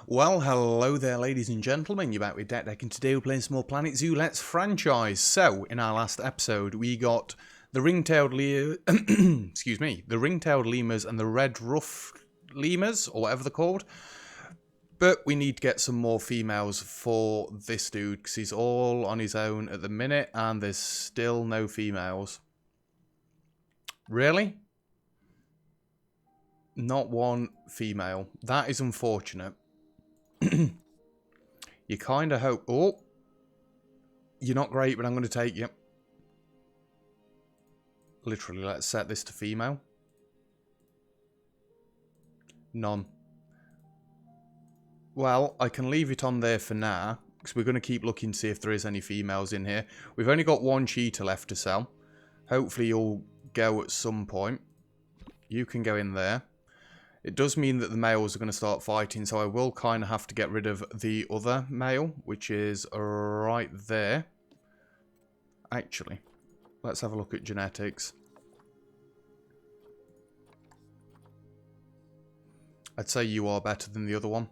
Well, hello there, ladies and gentlemen. You're back with Deck, and today we're playing some more Planet Zoo Let's franchise. So, in our last episode, we got the ring-tailed the ring-tailed lemurs and the red ruff lemurs, or whatever they're called. But we need to get some more females for this dude, because he's all on his own at the minute, and there's still no females. Really? Not one female. That is unfortunate. You kind of hope... Oh! You're not great, but I'm going to take you. Literally, let's set this to female. None. Well, I can leave it on there for now, because we're going to keep looking to see if there is any females in here. We've only got one cheetah left to sell. Hopefully you'll go at some point. You can go in there. It does mean that the males are going to start fighting, so I will kind of have to get rid of the other male, which is right there. Actually, let's have a look at genetics. I'd say you are better than the other one.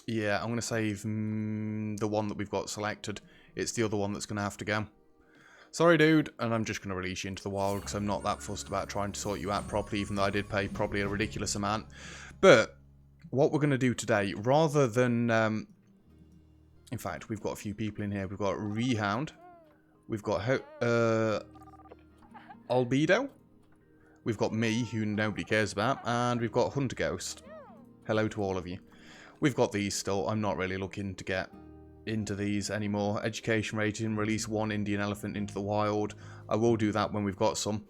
Yeah, I'm going to save the one that we've got selected. It's the other one that's going to have to go. Sorry, dude, and I'm just going to release you into the wild because I'm not that fussed about trying to sort you out properly, even though I did pay probably a ridiculous amount. But what we're going to do today, rather than... in fact, we've got a few people in here. We've got Rehound. We've got Albedo. We've got me, who nobody cares about. And we've got Hunter Ghost. Hello to all of you. We've got these still. I'm not really looking to get into these anymore. Education rating, release one Indian elephant into the wild. I will do that when we've got some.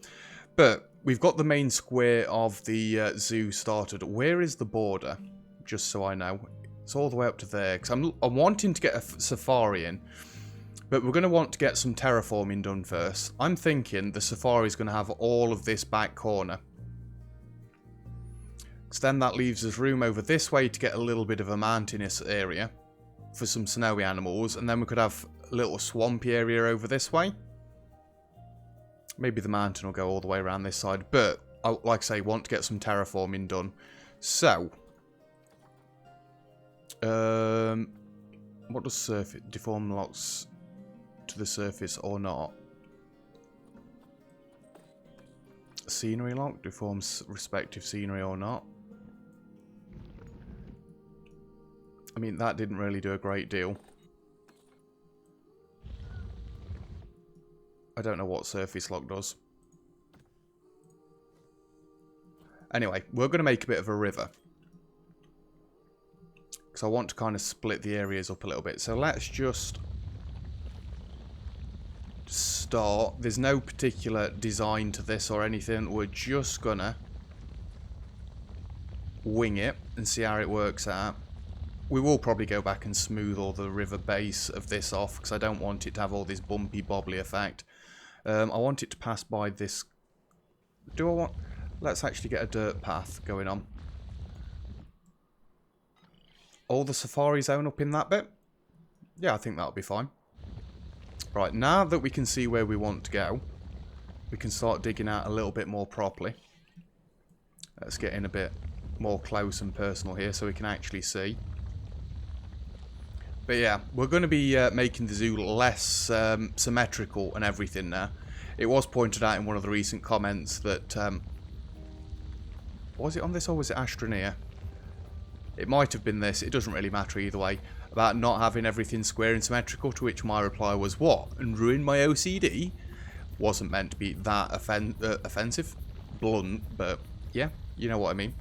But we've got the main square of the zoo started. Where is the border? Just so I know. It's all the way up to there. Because I'm wanting to get a safari in. But we're going to want to get some terraforming done first. I'm thinking the safari is going to have all of this back corner. Because then that leaves us room over this way to get a little bit of a mountainous area for some snowy animals, and then we could have a little swampy area over this way. Maybe the mountain will go all the way around this side, but I, like I say, want to get some terraforming done. So, what does surface deform locks to the surface or not? Scenery lock deforms respective scenery or not? I mean, that didn't really do a great deal. I don't know what surface lock does. Anyway, we're going to make a bit of a river. Because I want to kind of split the areas up a little bit. So let's just start. There's no particular design to this or anything. We're just going to wing it and see how it works out. We will probably go back and smooth all the river base of this off, because I don't want it to have all this bumpy bobbly effect. I want it to pass by this... Do I want... Let's actually get a dirt path going on. All the safari zone up in that bit? Yeah, I think that'll be fine. Right, now that we can see where we want to go, we can start digging out a little bit more properly. Let's get in a bit more close and personal here so we can actually see. But yeah, we're going to be making the zoo less symmetrical and everything now. It was pointed out in one of the recent comments that... was it on this or was it Astroneer? It might have been this. It doesn't really matter either way. About not having everything square and symmetrical, to which my reply was, what? And ruin my OCD? Wasn't meant to be that offensive. Blunt, but yeah, you know what I mean.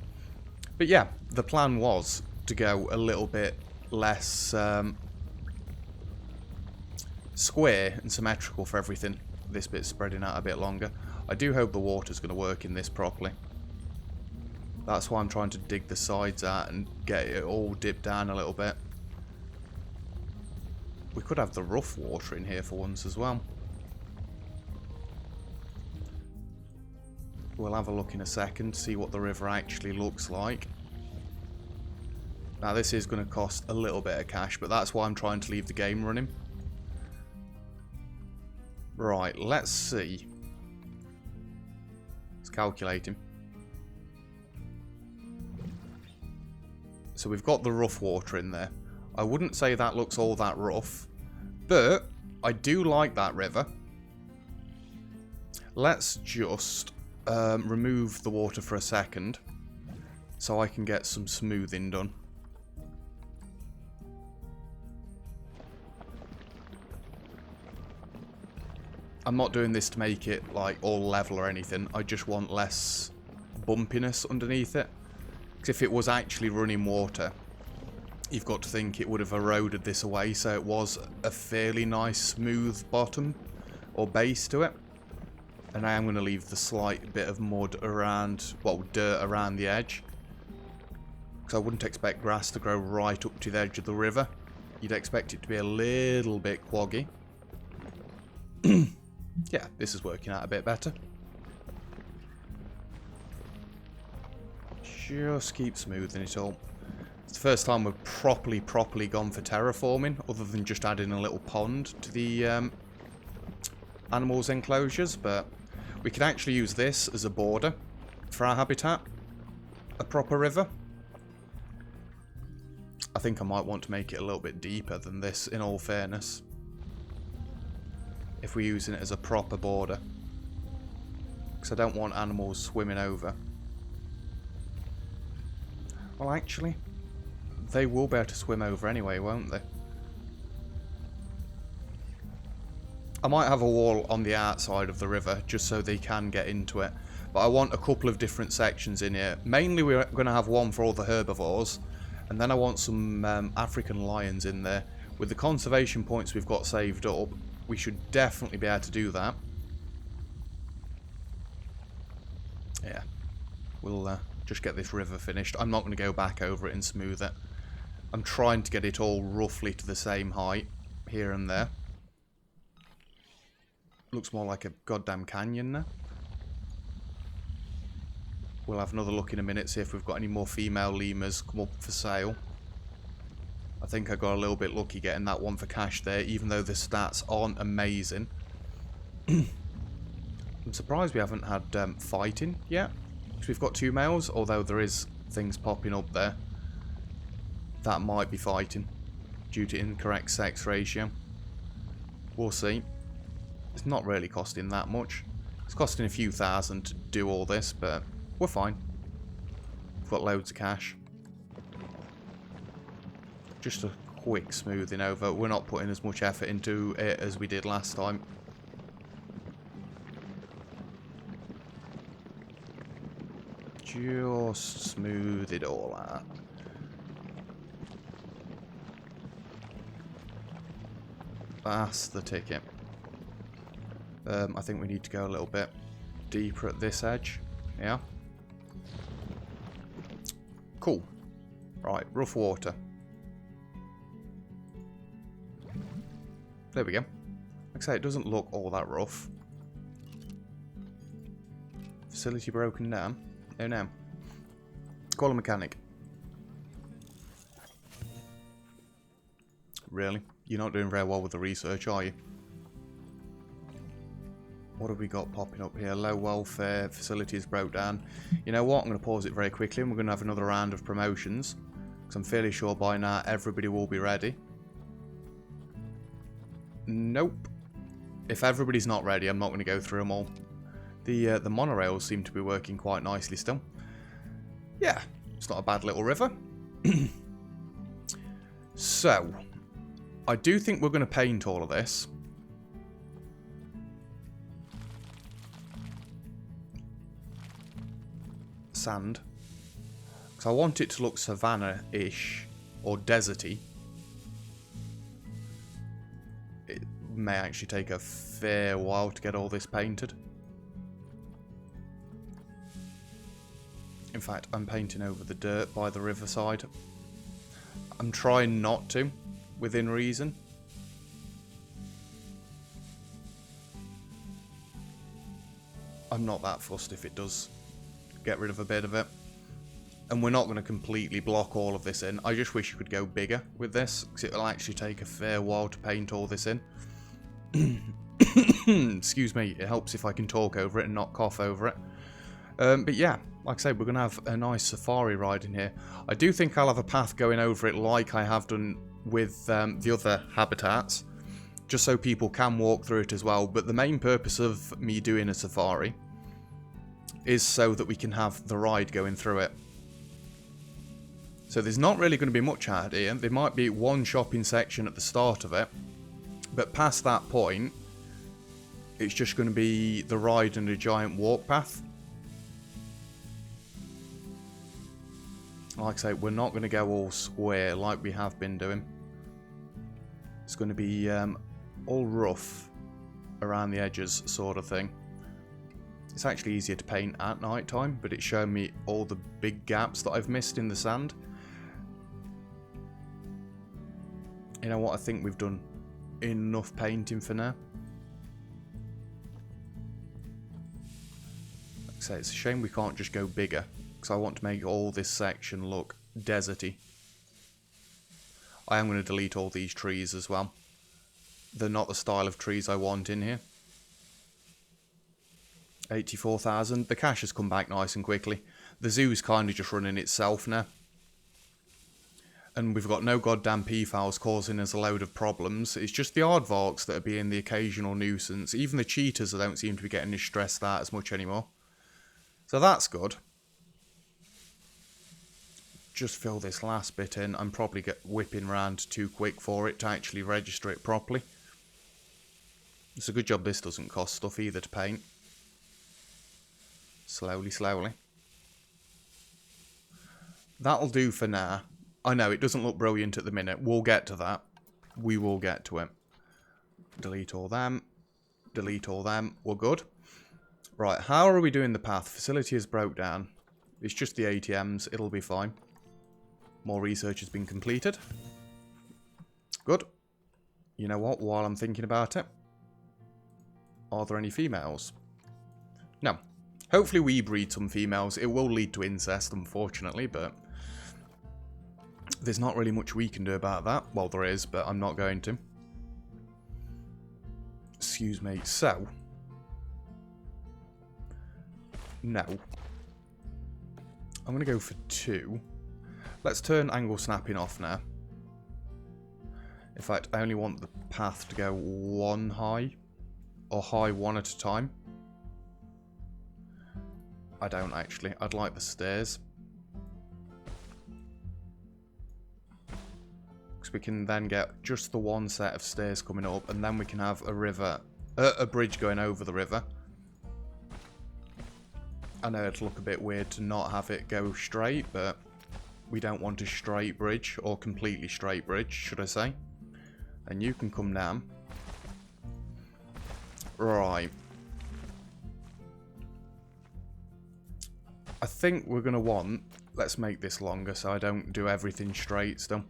But yeah, the plan was to go a little bit less square and symmetrical for everything. This bit's spreading out a bit longer. I do hope the water's going to work in this properly. That's why I'm trying to dig the sides out and get it all dipped down a little bit. We could have the rough water in here for once as well. We'll have a look in a second, see what the river actually looks like. Now this is going to cost a little bit of cash, but that's why I'm trying to leave the game running. Right, let's see. It's calculating. So we've got the rough water in there. I wouldn't say that looks all that rough, but I do like that river. Let's just remove the water for a second so I can get some smoothing done. I'm not doing this to make it like all level or anything. I just want less bumpiness underneath it. Because if it was actually running water, you've got to think it would have eroded this away, so it was a fairly nice smooth bottom or base to it. And I am going to leave the slight bit of mud around, well, dirt around the edge. Because I wouldn't expect grass to grow right up to the edge of the river. You'd expect it to be a little bit quaggy. Yeah, this is working out a bit better. Just keep smoothing it all. It's the first time we've properly gone for terraforming, other than just adding a little pond to the animals' enclosures, but we can actually use this as a border for our habitat. A proper river. I think I might want to make it a little bit deeper than this, in all fairness. If we're using it as a proper border. Because I don't want animals swimming over. Well, actually, they will be able to swim over anyway, won't they? I might have a wall on the outside of the river, just so they can get into it. But I want a couple of different sections in here. Mainly we're going to have one for all the herbivores. And then I want some African lions in there. With the conservation points we've got saved up, we should definitely be able to do that. Yeah. We'll just get this river finished. I'm not going to go back over it and smooth it. I'm trying to get it all roughly to the same height here and there. Looks more like a goddamn canyon now. We'll have another look in a minute, see if we've got any more female lemurs come up for sale. I think I got a little bit lucky getting that one for cash there, even though the stats aren't amazing. I'm surprised we haven't had fighting yet. Because we've got 2 males, although there is things popping up there. That might be fighting, due to incorrect sex ratio. We'll see. It's not really costing that much. It's costing a few thousand to do all this, but we're fine. We've got loads of cash. Just a quick smoothing over. We're not putting as much effort into it as we did last time. Just smooth it all out. That's the ticket. I think we need to go a little bit deeper at this edge. Yeah. Cool. Right, rough water. There we go. Like I say, it doesn't look all that rough. Facility broken down. Oh no. Call a mechanic. Really? You're not doing very well with the research, are you? What have we got popping up here? Low welfare, facilities broke down. You know what? I'm going to pause it very quickly and we're going to have another round of promotions. Because I'm fairly sure by now everybody will be ready. Nope. If everybody's not ready, I'm not going to go through them all. The monorails seem to be working quite nicely still. Yeah, it's not a bad little river. So, I do think we're going to paint all of this. Sand. Because I want it to look savannah-ish or deserty. It may actually take a fair while to get all this painted. In fact, I'm painting over the dirt by the riverside. I'm trying not to, within reason. I'm not that fussed if it does get rid of a bit of it. And we're not going to completely block all of this in. I just wish you could go bigger with this, because it will actually take a fair while to paint all this in. Excuse me, it helps if I can talk over it and not cough over it. But yeah, like I said, we're going to have a nice safari ride in here. I do think I'll have a path going over it like I have done with the other habitats, just so people can walk through it as well. But the main purpose of me doing a safari is so that we can have the ride going through it. So there's not really going to be much out here. There might be one shopping section at the start of it, but past that point, it's just going to be the ride and a giant walk path. Like I say, we're not going to go all square like we have been doing. It's going to be all rough around the edges sort of thing. It's actually easier to paint at night time, but it's showing me all the big gaps that I've missed in the sand. You know what, I think we've done enough painting for now. Like I say, it's a shame we can't just go bigger, because I want to make all this section look deserty. I am going to delete all these trees as well. They're not the style of trees I want in here. 84,000. The cash has come back nice and quickly. The zoo's kind of just running itself now. And we've got no goddamn P-files causing us a load of problems. It's just the aardvarks that are being the occasional nuisance. Even the cheetahs don't seem to be getting stressed out as much anymore. So that's good. Just fill this last bit in. I'm probably whipping around too quick for it to actually register it properly. It's a good job this doesn't cost stuff either to paint. Slowly, slowly. That'll do for now. I know it doesn't look brilliant at the minute. We'll get to that. We will get to it. Delete all them. Delete all them. We're good. Right, how are we doing the path? Facility is broke down. It's just the ATMs. It'll be fine. More research has been completed. Good. You know what? While I'm thinking about it, are there any females? No. Hopefully we breed some females. It will lead to incest, unfortunately, but there's not really much we can do about that. Well, there is, but I'm not going to. Excuse me. So, no. I'm going to go for 2. Let's turn angle snapping off now. In fact, I only want the path to go 1 high, or high 1 at a time. I don't actually. I'd like the stairs. Because we can then get just the one set of stairs coming up, and then we can have a bridge going over the river. I know it'll look a bit weird to not have it go straight, but we don't want a straight bridge, or completely straight bridge, should I say. And you can come down. Right. I think we're going to want... Let's make this longer so I don't do everything straight still.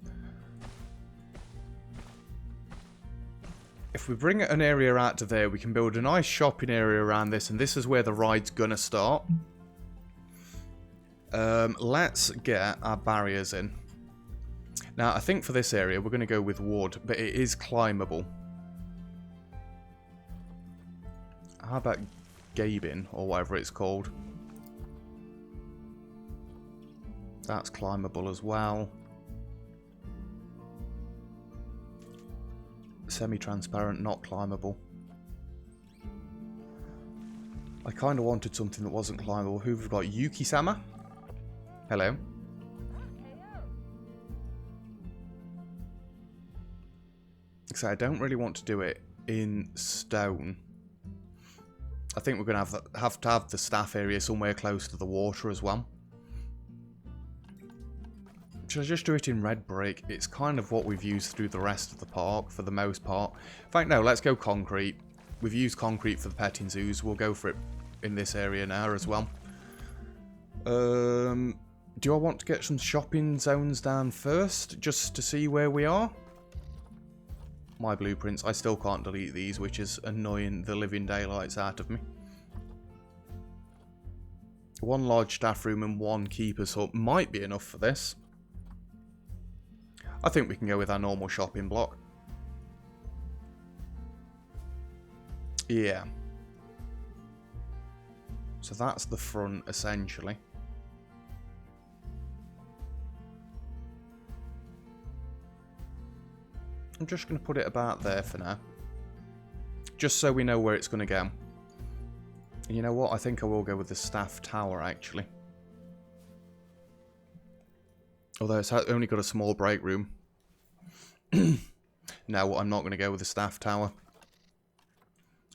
If we bring an area out to there, we can build a nice shopping area around this, and this is where the ride's going to start. Let's get our barriers in. Now, I think for this area, we're going to go with wood, but it is climbable. How about Gabin, or whatever it's called? That's climbable as well. Semi-transparent, not climbable. I kind of wanted something that wasn't climbable. Who have we got? Yuki-sama? Hello. So I don't really want to do it in stone. I think we're going to have to have the staff area somewhere close to the water as well. Should I just do it in red brick? It's kind of what we've used through the rest of the park for the most part. In fact, no, let's go concrete. We've used concrete for the petting zoos. We'll go for it in this area now as well. Do I want to get some shopping zones down first, just to see where we are? My blueprints. I still can't delete these, which is annoying the living daylights out of me. 1 large staff room and 1 keeper's hut might be enough for this. I think we can go with our normal shopping block. Yeah. So that's the front, essentially. I'm just going to put it about there for now. Just so we know where it's going to go. And you know what? I think I will go with the staff tower, actually. Although it's only got a small break room. No, I'm not going to go with the staff tower.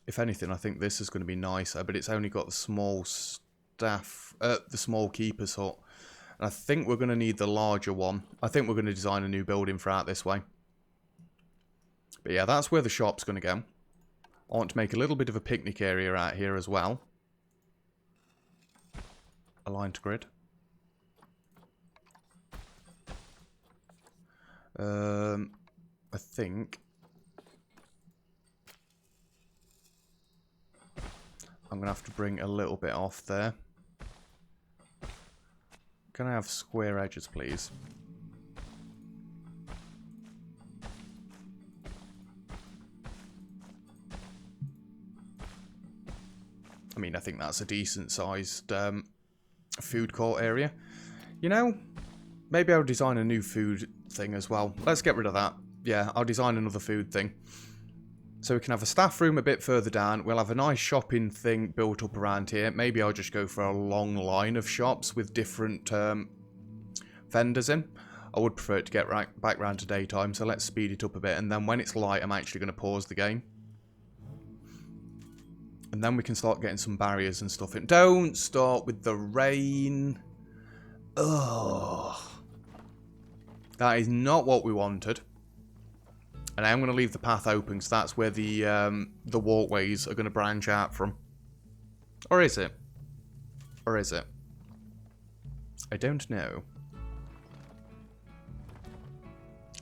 If anything, I think this is going to be nicer, but it's only got the small staff, the small keeper's hut. And I think we're going to need the larger one. I think we're going to design a new building for out this way. But yeah, that's where the shop's going to go. I want to make a little bit of a picnic area out here as well. Aligned to grid. I think I'm going to have to bring a little bit off there. Can I have square edges, please? I mean, I think that's a decent sized food court area. You know, maybe I'll design a new food thing as well. Let's get rid of that. Yeah, I'll design another food thing. So we can have a staff room a bit further down. We'll have a nice shopping thing built up around here. Maybe I'll just go for a long line of shops with different vendors in. I would prefer it to get back round to daytime, so let's speed it up a bit. And then when it's light, I'm actually going to pause the game. And then we can start getting some barriers and stuff in. Don't start with the rain. Ugh. That is not what we wanted. And I'm going to leave the path open because that's where the walkways are going to branch out from. Or is it? Or is it? I don't know.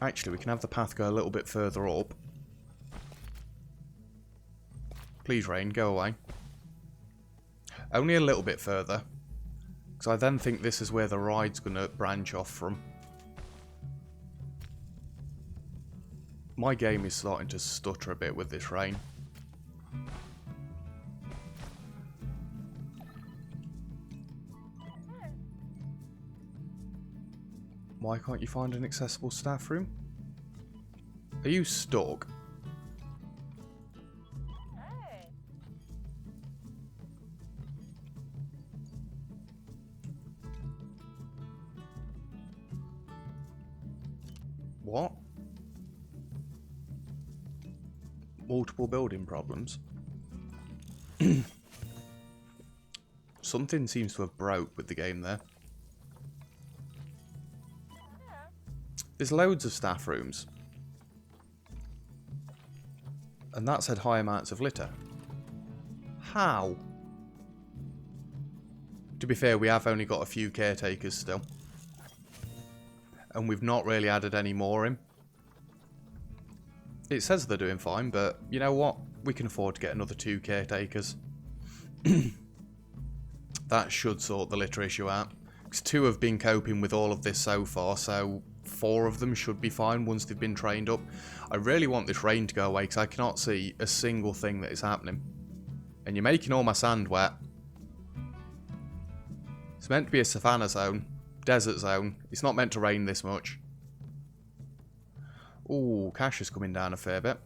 Actually, we can have the path go a little bit further up. Please, rain, go away. Only a little bit further. Because I then think this is where the ride's going to branch off from. My game is starting to stutter a bit with this rain. Why can't you find an accessible staff room? Are you stuck? What? Multiple building problems? Something seems to have broke with the game there. There's loads of staff rooms. And that said high amounts of litter. How? To be fair, we have only got a few caretakers still. And we've not really added any more in. It says they're doing fine, but you know what? We can afford to get another 2 caretakers. That should sort the litter issue out. Because 2 have been coping with all of this so far, so 4 of them should be fine once they've been trained up. I really want this rain to go away because I cannot see a single thing that is happening. And you're making all my sand wet. It's meant to be a savannah zone, desert zone. It's not meant to rain this much. Ooh, cash is coming down a fair bit.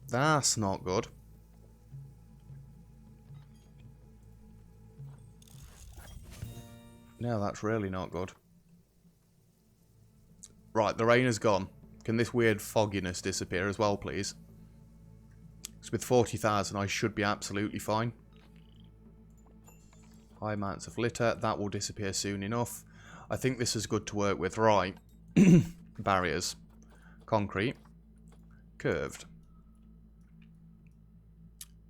That's not good. No, that's really not good. Right, the rain has gone. Can this weird fogginess disappear as well, please? Because with 40,000, I should be absolutely fine. High amounts of litter. That will disappear soon enough. I think this is good to work with. Right. Barriers. Concrete. Curved.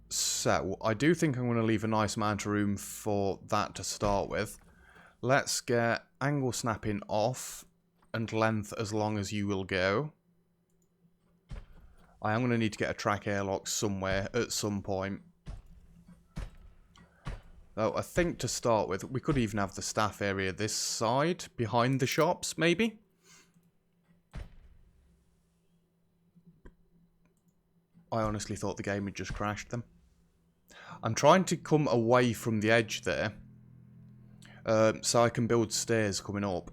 So, I do think I'm going to leave a nice amount of room for that to start with. Let's get angle snapping off and length as long as you will go. I am going to need to get a track airlock somewhere at some point. Though I think to start with, we could even have the staff area this side, behind the shops, maybe? I honestly thought the game had just crashed them. I'm trying to come away from the edge there. So I can build stairs coming up.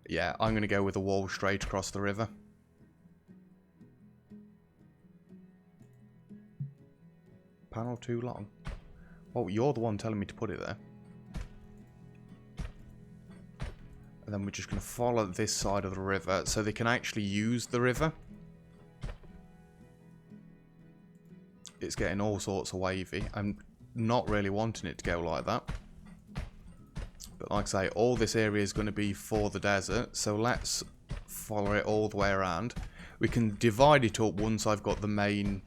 Yeah, I'm going to go with a wall straight across the river. Panel too long. Oh, you're the one telling me to put it there. And then we're just going to follow this side of the river so they can actually use the river. It's getting all sorts of wavy. I'm not really wanting it to go like that. But like I say, all this area is going to be for the desert. So let's follow it all the way around. We can divide it up once I've got the main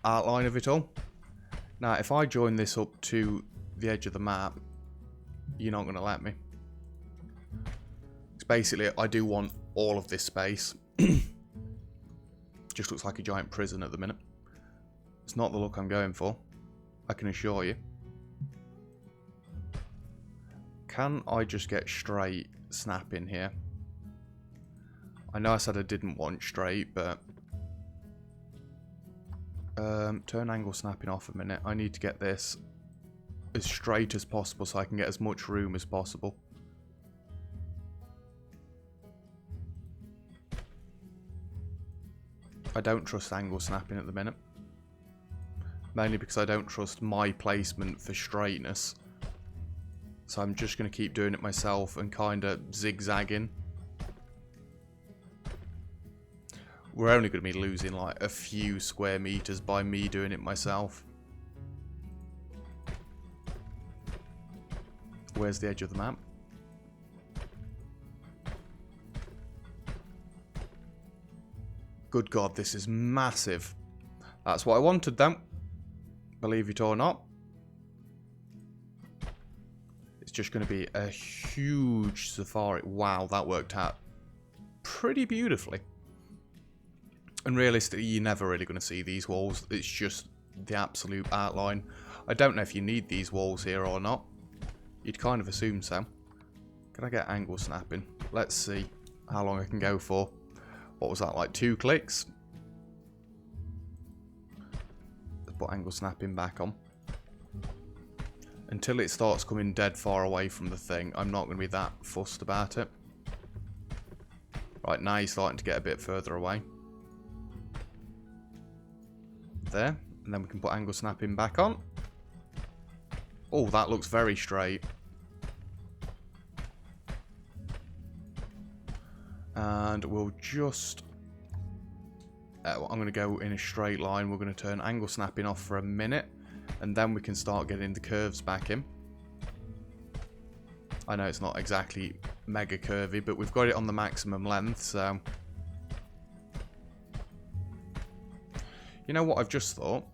outline of it all. Now, if I join this up to the edge of the map, you're not going to let me. It's basically, I do want all of this space. Just looks like a giant prison at the minute. It's not the look I'm going for, I can assure you. Can I just get straight snap in here? I know I said I didn't want straight, but... turn angle snapping off a minute. I need to get this as straight as possible so I can get as much room as possible. I don't trust angle snapping at the minute. Mainly because I don't trust my placement for straightness. So I'm just going to keep doing it myself and kind of zigzagging. We're only going to be losing like a few square meters by me doing it myself. Where's the edge of the map? Good God, this is massive. That's what I wanted, though. Believe it or not. It's just going to be a huge safari. Wow, that worked out pretty beautifully. And realistically, you're never really going to see these walls. It's just the absolute outline. I don't know if you need these walls here or not. You'd kind of assume so. Can I get angle snapping? Let's see how long I can go for. What was that, like 2 clicks? Let's put angle snapping back on. Until it starts coming dead far away from the thing, I'm not going to be that fussed about it. Right, now you're starting to get a bit further away. There. And then we can put angle snapping back on. Oh, that looks very straight. And we'll just... I'm going to go in a straight line. We're going to turn angle snapping off for a minute. And then we can start getting the curves back in. I know it's not exactly mega curvy, but we've got it on the maximum length, so... You know what I've just thought?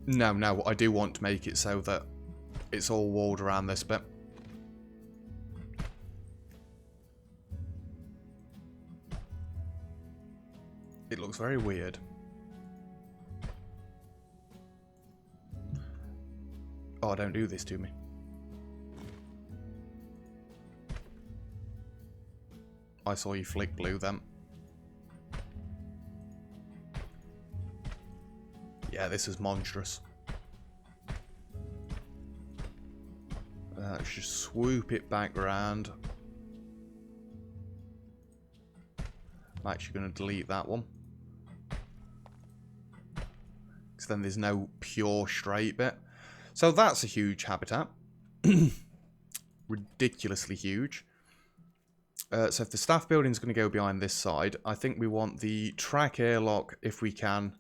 No, I do want to make it so that it's all walled around this bit. It looks very weird. Oh, don't do this to me. I saw you flick blue then. Yeah, this is monstrous. Let's just swoop it back around. I'm actually going to delete that one. Because then there's no pure straight bit. So that's a huge habitat. Ridiculously huge. So if the staff building is going to go behind this side, I think we want the track airlock, if we can.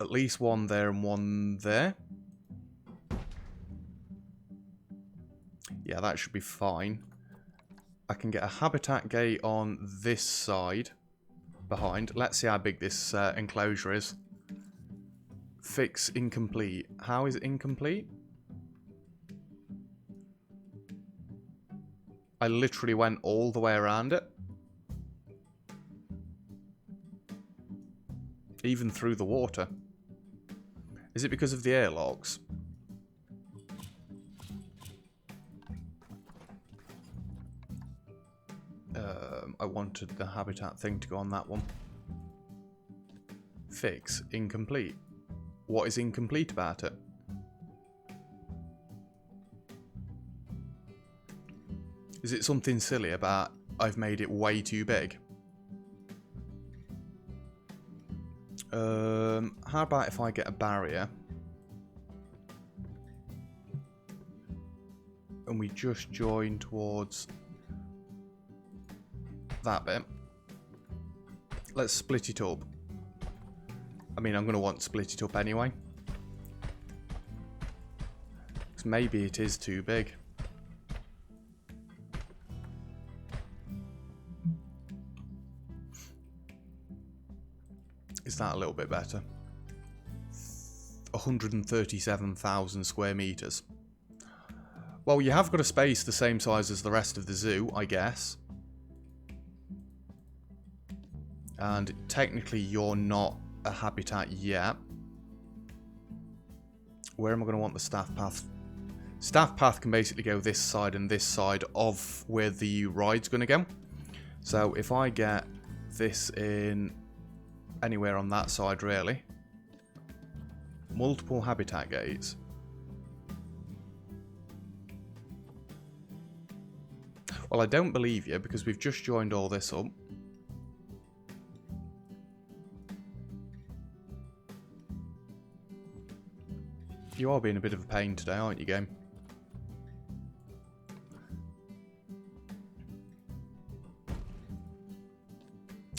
At least one there and one there. Yeah, that should be fine. I can get a habitat gate on this side behind. Let's see how big this enclosure is. Fix incomplete. How is it incomplete? I literally went all the way around it. Even through the water. Is it because of the airlocks? I wanted the habitat thing to go on that one. Fix. Incomplete. What is incomplete about it? Is it something silly about I've made it way too big? How about if I get a barrier and we just join towards that bit? Let's split it up. I mean, I'm going to want to split it up anyway. Because maybe it is too big. Is that a little bit better? 137,000 square meters. Well, you have got a space the same size as the rest of the zoo, I guess. And technically you're not a habitat yet. Where am I going to want the staff path? Staff path can basically go this side and this side of where the ride's going to go. So if I get this in anywhere on that side, really. Multiple habitat gates. Well, I don't believe you because we've just joined all this up. You are being a bit of a pain today, aren't you, game?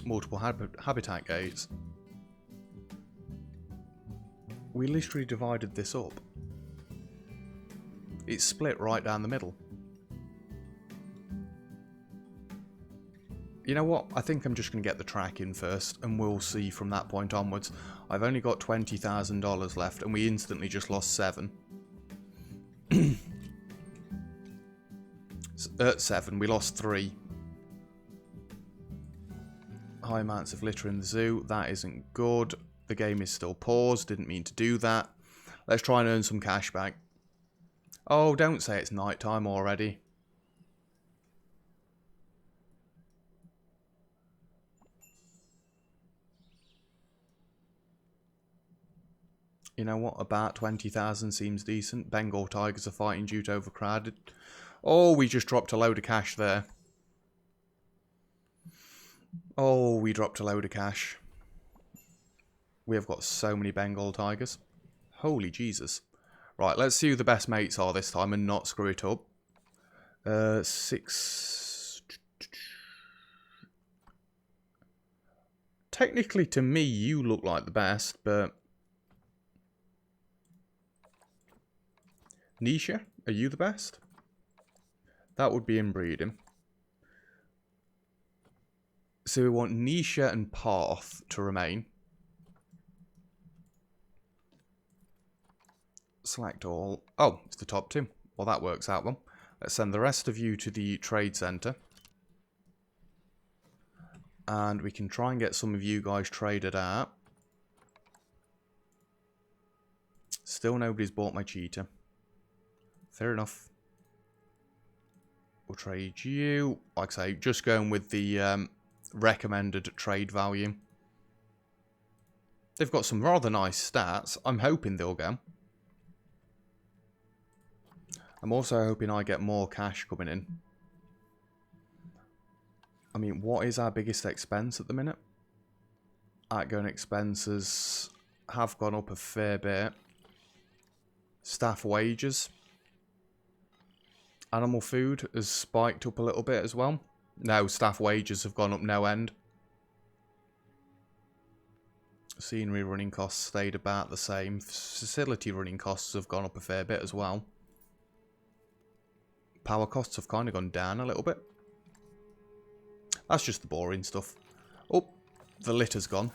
Multiple habitat gates. We literally divided this up. It's split right down the middle. You know what? I think I'm just going to get the track in first, and we'll see from that point onwards. I've only got $20,000 left, and we instantly just lost 7. 7. We lost 3. High amounts of litter in the zoo. That isn't good. The game is still paused. Didn't mean to do that. Let's try and earn some cash back. Oh, don't say it's night time already. You know what? About 20,000 seems decent. Bengal tigers are fighting due to overcrowded. Oh, we just dropped a load of cash there. Oh, we dropped a load of cash. We have got so many Bengal tigers. Holy Jesus. Right, let's see who the best mates are this time and not screw it up. 6... Technically, to me, you look like the best, but... Nisha, are you the best? That would be inbreeding. So we want Nisha and Parth to remain. Select all. Oh, it's the top 2. Well, that works out well. Let's send the rest of you to the trade centre. And we can try and get some of you guys traded out. Still nobody's bought my cheetah. Fair enough. We'll trade you. Like I say, just going with the recommended trade value. They've got some rather nice stats. I'm hoping they'll go. I'm also hoping I get more cash coming in. I mean, what is our biggest expense at the minute? Outgoing expenses have gone up a fair bit. Staff wages. Animal food has spiked up a little bit as well. No, staff wages have gone up no end. Scenery running costs stayed about the same. Facility running costs have gone up a fair bit as well. Power costs have kind of gone down a little bit. That's just the boring stuff. Oh, the litter's gone.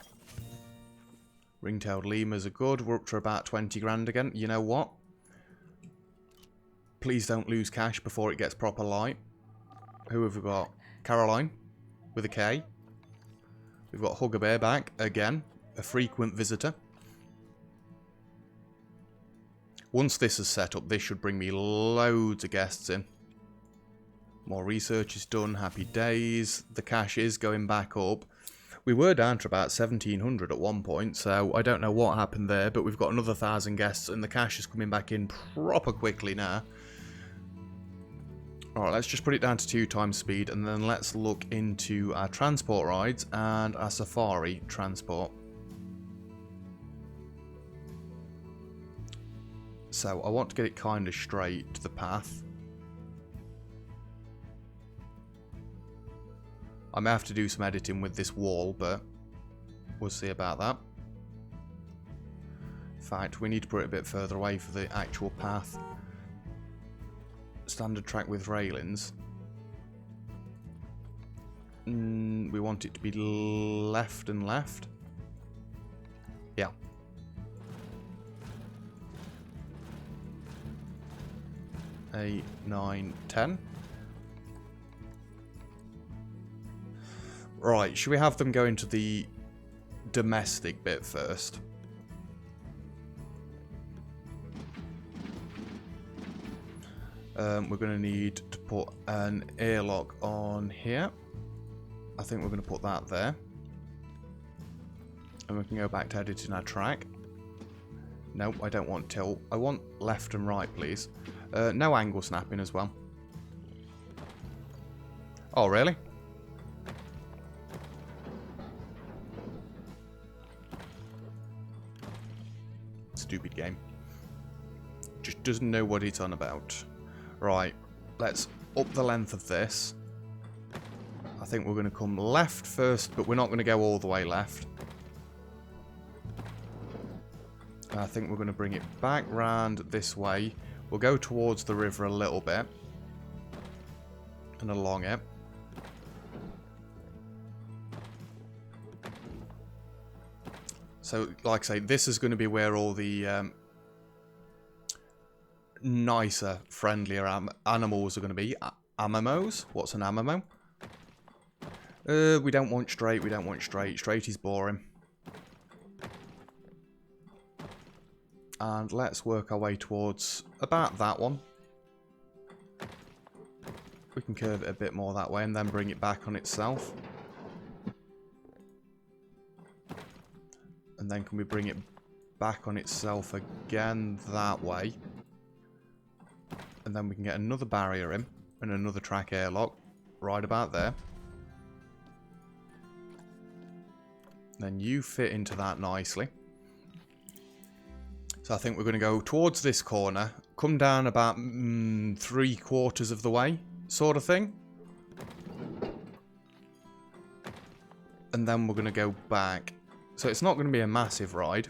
Ring-tailed lemurs are good. We're up to about 20 grand again. You know what? Please don't lose cash before it gets proper light. Who have we got? Caroline with a K. We've got Hugger Bear back again. A frequent visitor. Once this is set up, this should bring me loads of guests in. More research is done. Happy days. The cash is going back up. We were down to about 1,700 at one point, so I don't know what happened there, but we've got another 1,000 guests, and the cash is coming back in proper quickly now. Alright, let's just put it down to 2 times speed, and then let's look into our transport rides and our safari transport. So, I want to get it kind of straight to the path. I may have to do some editing with this wall, but we'll see about that. In fact, we need to put it a bit further away for the actual path. Standard track with railings. We want it to be left and left. Yeah. Eight, 9, 10. Right, should we have them go into the domestic bit first? We're going to need to put an airlock on here. I think we're going to put that there. And we can go back to editing our track. Nope, I don't want tilt. I want left and right, please. No angle snapping as well. Oh, really? Stupid game. Just doesn't know what it's on about. Right, let's up the length of this. I think we're going to come left first, but we're not going to go all the way left. I think we're going to bring it back round this way. We'll go towards the river a little bit. And along it. So, like I say, this is going to be where all the nicer, friendlier animals are going to be. Amamos? What's an amamo? We don't want straight, we don't want straight. Straight is boring. And let's work our way towards about that one. We can curve it a bit more that way and then bring it back on itself. And then can we bring it back on itself again that way? And then we can get another barrier in and another track airlock right about there. Then you fit into that nicely. So I think we're going to go towards this corner, come down about 3/4 of the way, sort of thing. And then we're going to go back. So it's not going to be a massive ride,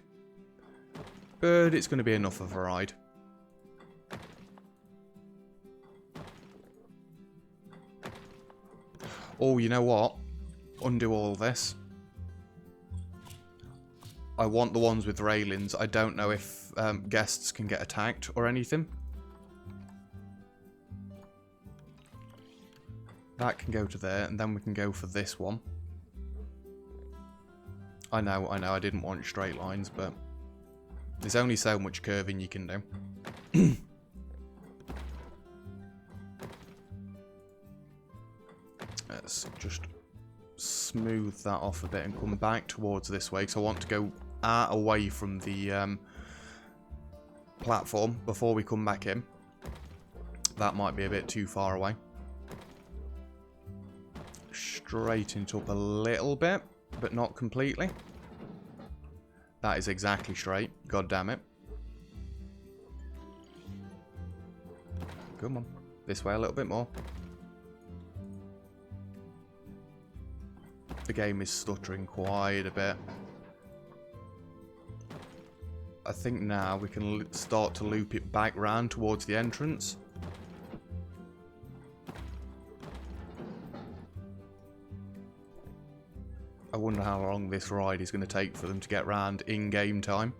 but it's going to be enough of a ride. Oh, you know what? Undo all this. I want the ones with railings. I don't know if guests can get attacked or anything. That can go to there, and then we can go for this one. I know, I didn't want straight lines, but there's only so much curving you can do. Let's just smooth that off a bit and come back towards this way, because I want to go away from the platform before we come back in. That might be a bit too far away. Straighten it up a little bit, but not completely. That is exactly straight. God damn it. Come on. This way a little bit more. The game is stuttering quite a bit. I think now we can start to loop it back round towards the entrance. I wonder how long this ride is going to take for them to get round in game time.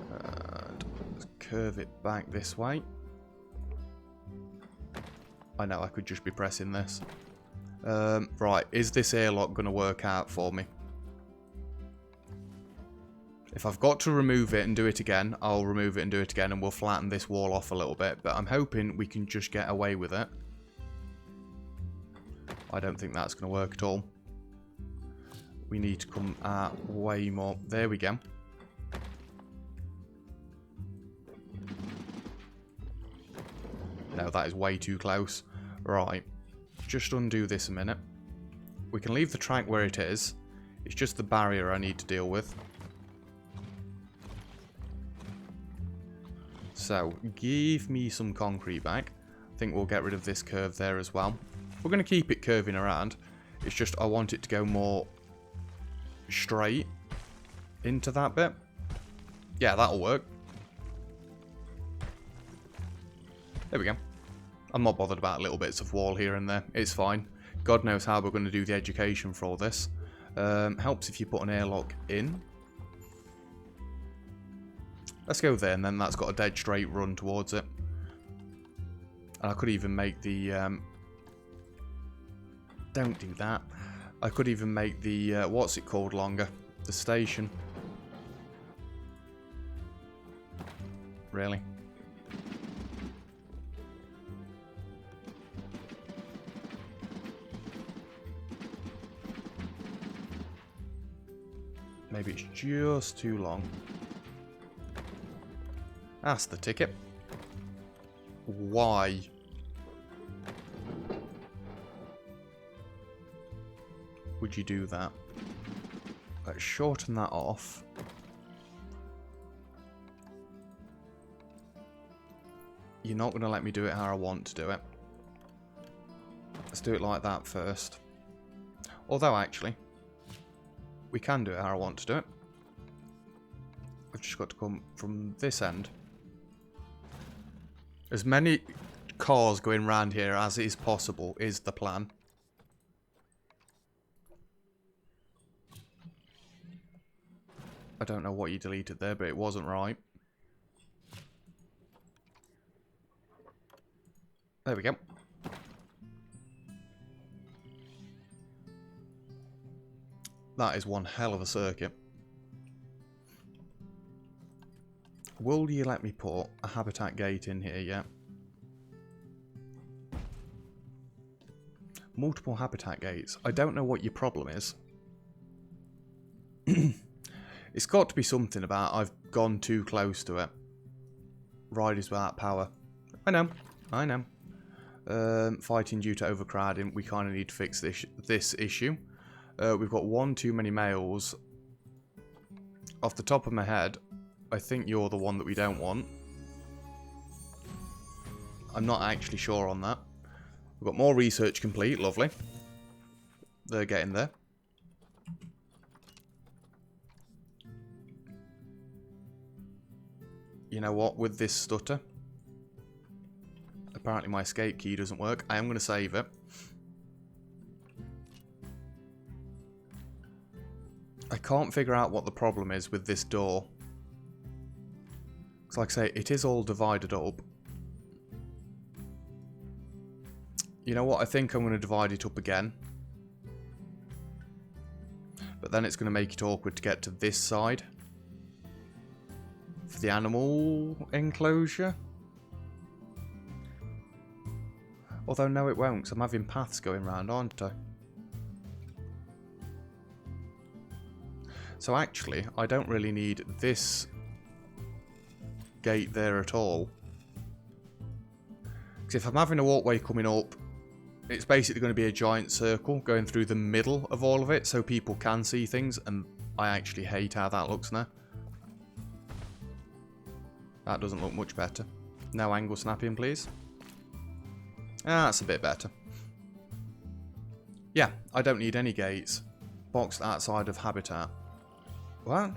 And let's curve it back this way. I know I could just be pressing this. Right, is this airlock going to work out for me? If I've got to remove it and do it again, I'll remove it and do it again, and we'll flatten this wall off a little bit. But I'm hoping we can just get away with it. I don't think that's going to work at all. We need to come way more. There we go. No, that is way too close. Right. Just undo this a minute. We can leave the track where it is. It's just the barrier I need to deal with. So, give me some concrete back. I think we'll get rid of this curve there as well. We're going to keep it curving around. It's just I want it to go more straight into that bit. Yeah, that'll work. There we go. I'm not bothered about little bits of wall here and there. It's fine. God knows how we're going to do the education for all this. Helps if you put an airlock in. Let's go there, and then that's got a dead straight run towards it. And I could even make the... don't do that. I could even make the... what's it called longer? The station. Really? Maybe it's just too long. That's the ticket. Why? Would you do that? Let's shorten that off. You're not going to let me do it how I want to do it. Let's do it like that first. Although, actually, we can do it how I want to do it. I've just got to come from this end. As many cars going round here as is possible is the plan. I don't know what you deleted there, but it wasn't right. There we go. That is one hell of a circuit. Will you let me put a habitat gate in here yet? Multiple habitat gates. I don't know what your problem is. It's got to be something about I've gone too close to it. Riders without power. I know. I know. Fighting due to overcrowding. We kind of need to fix this issue. We've got one too many males. Off the top of my head, I think you're the one that we don't want. I'm not actually sure on that. We've got more research complete. Lovely. They're getting there. You know what? With this stutter, apparently my escape key doesn't work. I am going to save it. I can't figure out what the problem is with this door. Because like I say, it is all divided up. You know what? I think I'm going to divide it up again. But then it's going to make it awkward to get to this side. For the animal enclosure. Although no it won't, because I'm having paths going round, aren't I? So actually, I don't really need this gate there at all. Because if I'm having a walkway coming up, it's basically going to be a giant circle going through the middle of all of it, so people can see things, and I actually hate how that looks now. That doesn't look much better. No angle snapping, please. Ah, that's a bit better. Yeah, I don't need any gates boxed outside of habitat. What?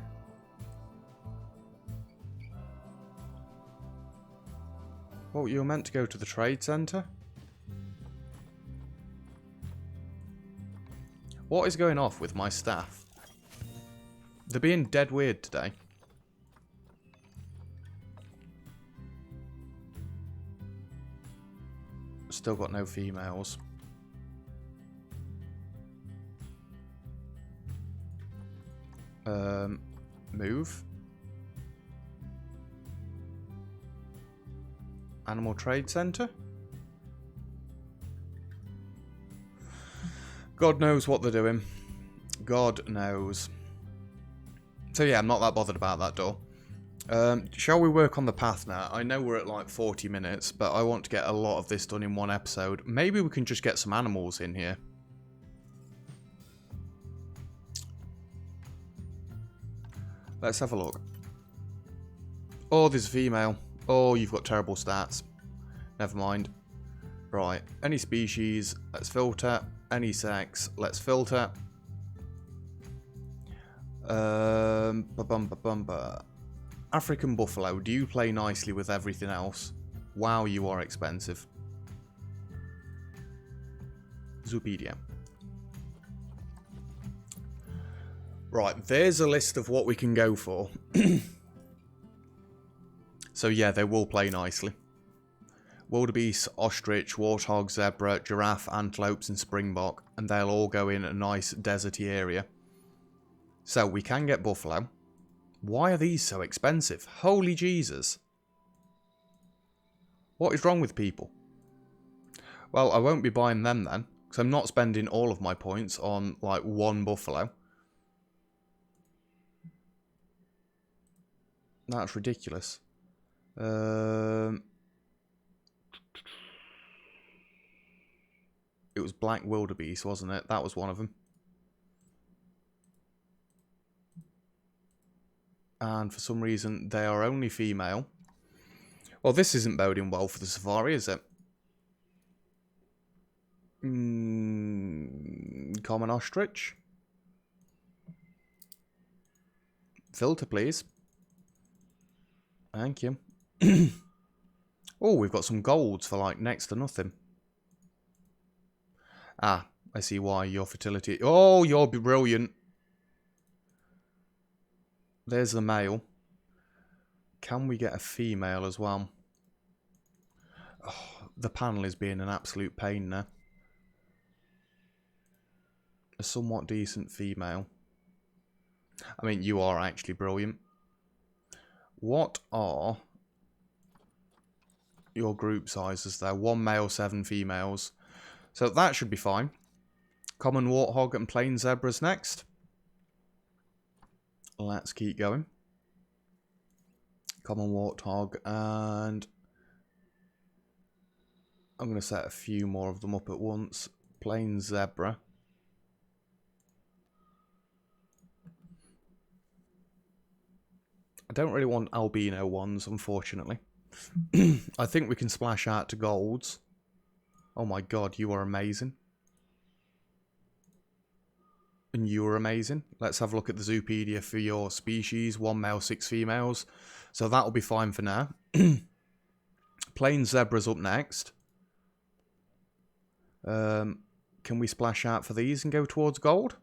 Well, you were meant to go to the trade centre? What is going off with my staff? They're being dead weird today. Still got no females. Move. Animal Trade Center? God knows what they're doing. God knows. So yeah, I'm not that bothered about that door. Shall we work on the path now? I know we're at like 40 minutes, but I want to get a lot of this done in one episode. Maybe we can just get some animals in here. Let's have a look. Oh, there's a female. Oh, you've got terrible stats. Never mind. Right, any species, let's filter. Any sex, let's filter. African buffalo, do you play nicely with everything else? Wow, you are expensive. Zupedia. Right, there's a list of what we can go for. So yeah, they will play nicely. Wildebeest, ostrich, warthog, zebra, giraffe, antelopes and springbok. And they'll all go in a nice deserty area. So we can get buffalo. Why are these so expensive? Holy Jesus. What is wrong with people? Well, I won't be buying them then. Because I'm not spending all of my points on like one buffalo. That's ridiculous. It was black wildebeest, wasn't it? That was one of them. And for some reason, they are only female. Well, this isn't boding well for the safari, is it? Common ostrich. Filter, please. Thank you. Oh, we've got some golds for like next to nothing. Ah, I see why your fertility... Oh, you're brilliant. There's the male. Can we get a female as well? Oh, the panel is being an absolute pain now. A somewhat decent female. I mean, you are actually brilliant. What are your group sizes there? 1 male, 7 females. So that should be fine. Common warthog and plain zebras next. Let's keep going. Common warthog, and I'm going to set a few more of them up at once. Plain zebra. I don't really want albino ones, unfortunately. I think we can splash out to golds. Oh my god, you are amazing. And you are amazing. Let's have a look at the Zoopedia for your species. 1 male, 6 females. So that'll be fine for now. Plain zebras up next. Can we splash out for these and go towards gold?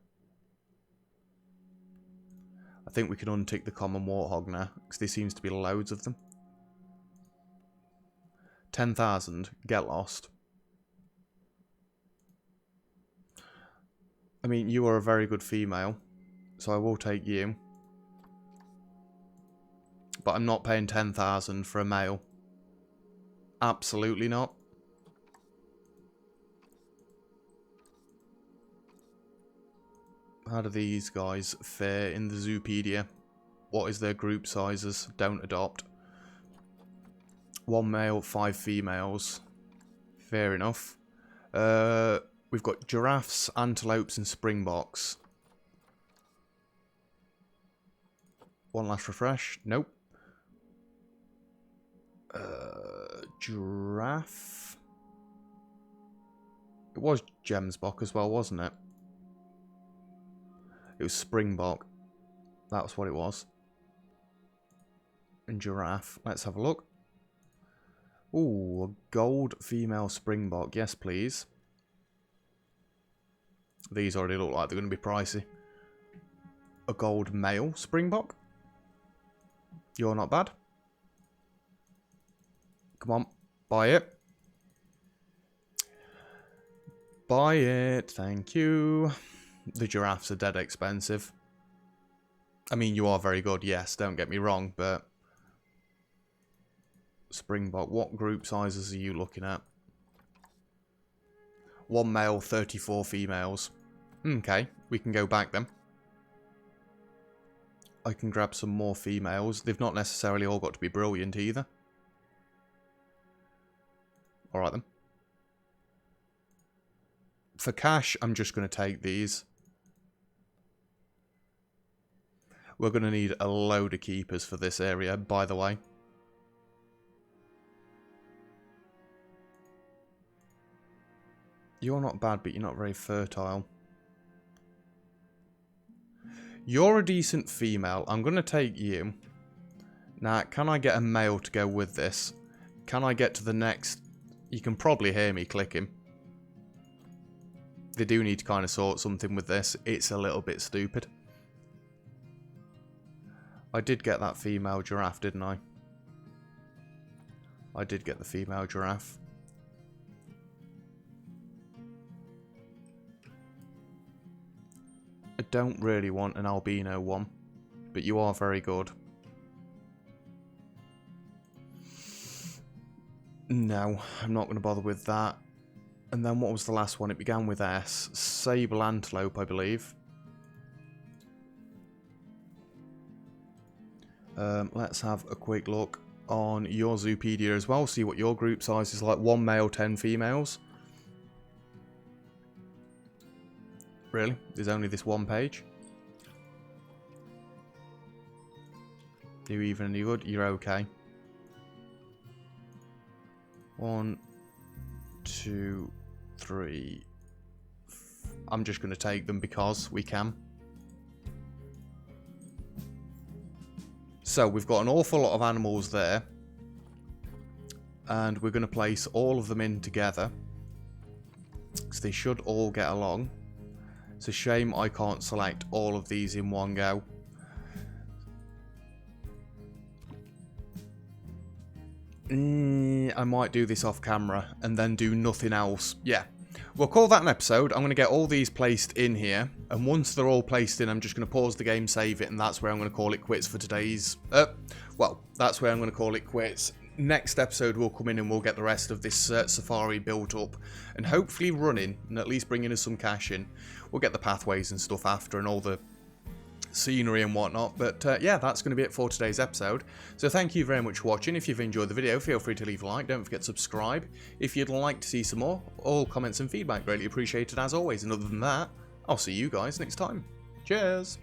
I think we can untick the common warthog now, because there seems to be loads of them. 10,000. Get lost. I mean, you are a very good female, so I will take you. But I'm not paying 10,000 for a male. Absolutely not. How do these guys fare in the Zoopedia? What is their group sizes? Don't adopt. 1 male, 5 females. Fair enough. We've got giraffes, antelopes, and springboks. One last refresh. Nope. Giraffe. It was Gemsbok as well, wasn't it? It was Springbok. That was what it was. And giraffe. Let's have a look. Ooh, a gold female Springbok. Yes, please. These already look like they're going to be pricey. A gold male Springbok. You're not bad. Come on, buy it. Buy it, thank you. The giraffes are dead expensive. I mean, you are very good, yes, don't get me wrong, but Springbok, what group sizes are you looking at? 1 male, 34 females. Okay, we can go back then. I can grab some more females. They've not necessarily all got to be brilliant either. Alright then. For cash, I'm just going to take these. We're going to need a load of keepers for this area, by the way. You're not bad, but you're not very fertile. You're a decent female. I'm going to take you. Now, can I get a male to go with this? Can I get to the next... You can probably hear me clicking. They do need to kind of sort something with this. It's a little bit stupid. I did get that female giraffe, didn't I? I did get the female giraffe. I don't really want an albino one, but you are very good. No, I'm not going to bother with that. And then what was the last one? It began with S. Sable antelope, I believe. Let's have a quick look on your Zoopedia as well. See what your group size is like. 1 male, 10 females. Really? There's only this one page? Are you even any good? You're okay. 1, 2, 3. I'm just going to take them because we can. So we've got an awful lot of animals there. And we're going to place all of them in together. So they should all get along. It's a shame I can't select all of these in one go. I might do this off camera and then do nothing else. Yeah, we'll call that an episode. I'm going to get all these placed in here. And once they're all placed in, I'm just going to pause the game, save it. And that's where I'm going to call it quits for today's... well, that's where I'm going to call it quits. Next episode we'll come in and we'll get the rest of this safari built up. And hopefully running and at least bringing us some cash in. We'll get the pathways and stuff after and all the scenery and whatnot. But yeah, that's going to be it for today's episode. So thank you very much for watching. If you've enjoyed the video, feel free to leave a like. Don't forget to subscribe. If you'd like to see some more, all comments and feedback greatly appreciated as always. And other than that, I'll see you guys next time. Cheers!